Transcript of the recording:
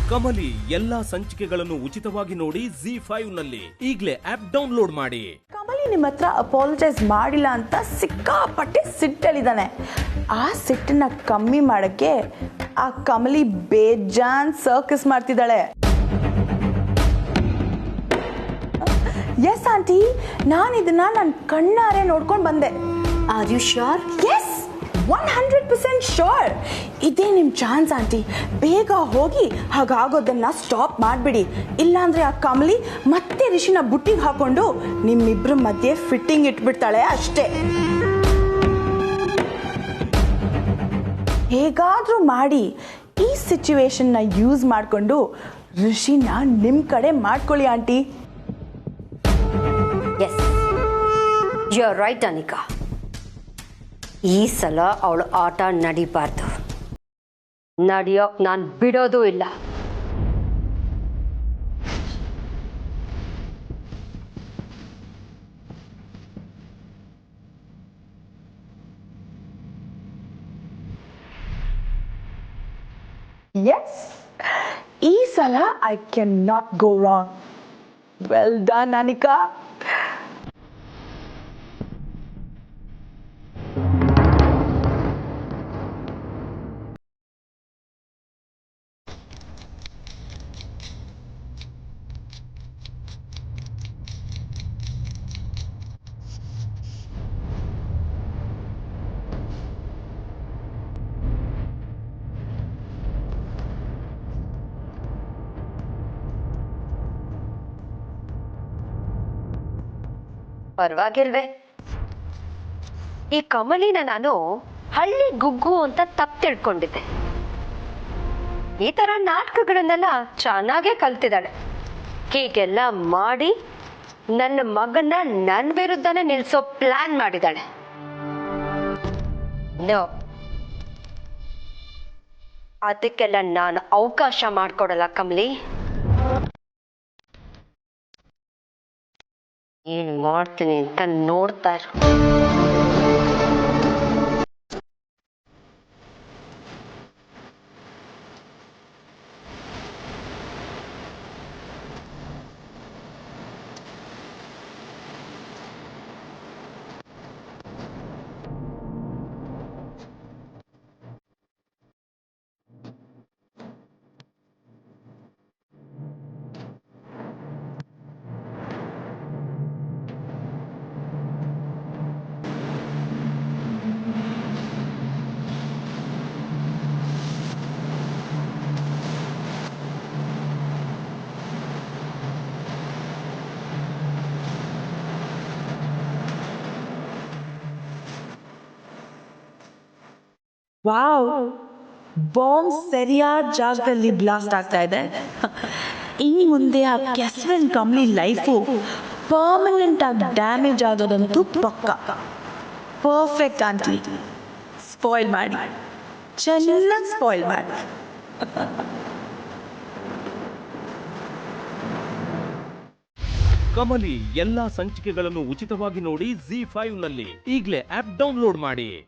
ಕಮಲಿ ಎಲ್ಲಾ ಸಂಚಿಕೆಗಳನ್ನು ಉಚಿತವಾಗಿ ನೋಡಿ ZEE5 ನಲ್ಲಿ ಈಗಲೇ ಆಪ್ ಡೌನ್ಲೋಡ್ ಮಾಡಿ. ಕಮಲಿ ನಿಮ್ಮ ಹತ್ರ ಅಪಾಲಜೈಸ್ ಮಾಡಿಲ್ಲ ಅಂತ ಸಿಕ್ಕಾಪಟ್ಟೆ ಸಿಟ್ಟಲ್ಲಿದ್ದಾನೆ. ಆ ಸಿಟ್ಟನ್ನ ಕಮ್ಮಿ ಮಾಡಕ್ಕೆ ಆ ಕಮಲಿ ಬೇಜಾನ್ ಸರ್ಕಸ್ ಮಾಡ್ತಿದ್ದಾಳೆ. ಎಸ್ ಆಂಟಿ, ನಾನು ಇದನ್ನ ನನ್ನ ಕಣ್ಣಾರೆ ನೋಡ್ಕೊಂಡು ಬಂದೆ. Are you sure? Yes, 100% sure. ಇದೇ ನಿಮ್ಮ ಚಾನ್ಸ್ ಆಂಟಿ. ಬೇಗ ಹೋಗಿ ಹಾಗಾಗೋದನ್ನ ಸ್ಟಾಪ್ ಮಾಡಿಬಿಡಿ. ಇಲ್ಲಾಂದ್ರೆ ಆ ಕಮಲಿ ಮತ್ತೆ ರಿಷಿನ ಬುಟ್ಟಿಗೆ ಹಾಕೊಂಡು ನಿಮ್ಮಿಬ್ರ ಮಧ್ಯೆ ಫಿಟ್ಟಿಂಗ್ ಇಟ್ಬಿಡ್ತಾಳೆ ಅಷ್ಟೇ. ಹೇಗಾದ್ರೂ ಮಾಡಿ ಈ ಸಿಚುವೇಶನ್ನ ಯೂಸ್ ಮಾಡಿಕೊಂಡು ರಿಷಿನ ನಿಮ್ಮ ಕಡೆ ಮಾಡ್ಕೊಳ್ಳಿ aunty. Yes, you are right Anika. ಈ ಸಲ ಅವಳು ಆಟ ನಡಿಬಾರ್ದು. ನಡೆಯೋಕ್ ನಾನು ಬಿಡೋದು ಇಲ್ಲ. ಎಸ್, ಈ ಸಲ I can not go wrong. Well done Anika. ಪರವಾಗಿಲ್ವೇ? ಈ ಕಮಲಿನ ನಾನು ಹಳ್ಳಿ ಗುಗ್ಗು ಅಂತ ತಪ್ಪು ತಿಳ್ಕೊಂಡಿದ್ದೆ. ಈ ತರ ನಾಟಕಗಳನ್ನೆಲ್ಲ ಚೆನ್ನಾಗೇ ಕಲ್ತಿದ್ದಾಳೆ. ಹೀಗೆಲ್ಲ ಮಾಡಿ ನನ್ನ ಮಗನ್ನ ನನ್ನ ವಿರುದ್ಧನೇ ನಿಲ್ಸೋ ಪ್ಲಾನ್ ಮಾಡಿದ್ದಾಳೆ. ನೋ, ಅದಕ್ಕೆಲ್ಲ ನಾನು ಅವಕಾಶ ಮಾಡ್ಕೊಡಲ್ಲ ಕಮಲಿ. ಏನ್ ಮಾಡ್ತೀನಿ ಅಂತ ನೋಡ್ತಾ ಇರು. ವಾವ್, ಬಾಂಬ್ ಸರಿಯಾದ ಜಾಗದಲ್ಲಿ ಬ್ಲಾಸ್ಟ್ ಆಗ್ತಾ ಇದೆ. ಇನ್ನು ಮುಂದೆ ಆ ಕ್ಯಾಸ್ವೆನ್ ಕಮಲಿ ಲೈಫು ಪರ್ಮನೆಂಟ್ ಆಗಿ ಡ್ಯಾಮೇಜ್ ಆಗೋದಂತೂ ಪಕ್ಕ. Perfect aunty. ಸ್ಪಾಯ್ಲ್ ಮಾಡಿ, ಚೆನ್ನಾಗಿ ಸ್ಪಾಯ್ಲ್ ಮಾಡಿ. ಕಮಲಿ ಎಲ್ಲಾ ಸಂಚಿಕೆಗಳನ್ನು ಉಚಿತವಾಗಿ ನೋಡಿ ZEE5 ನಲ್ಲಿ ಈಗಲೇ ಆಪ್ ಡೌನ್ಲೋಡ್ ಮಾಡಿ.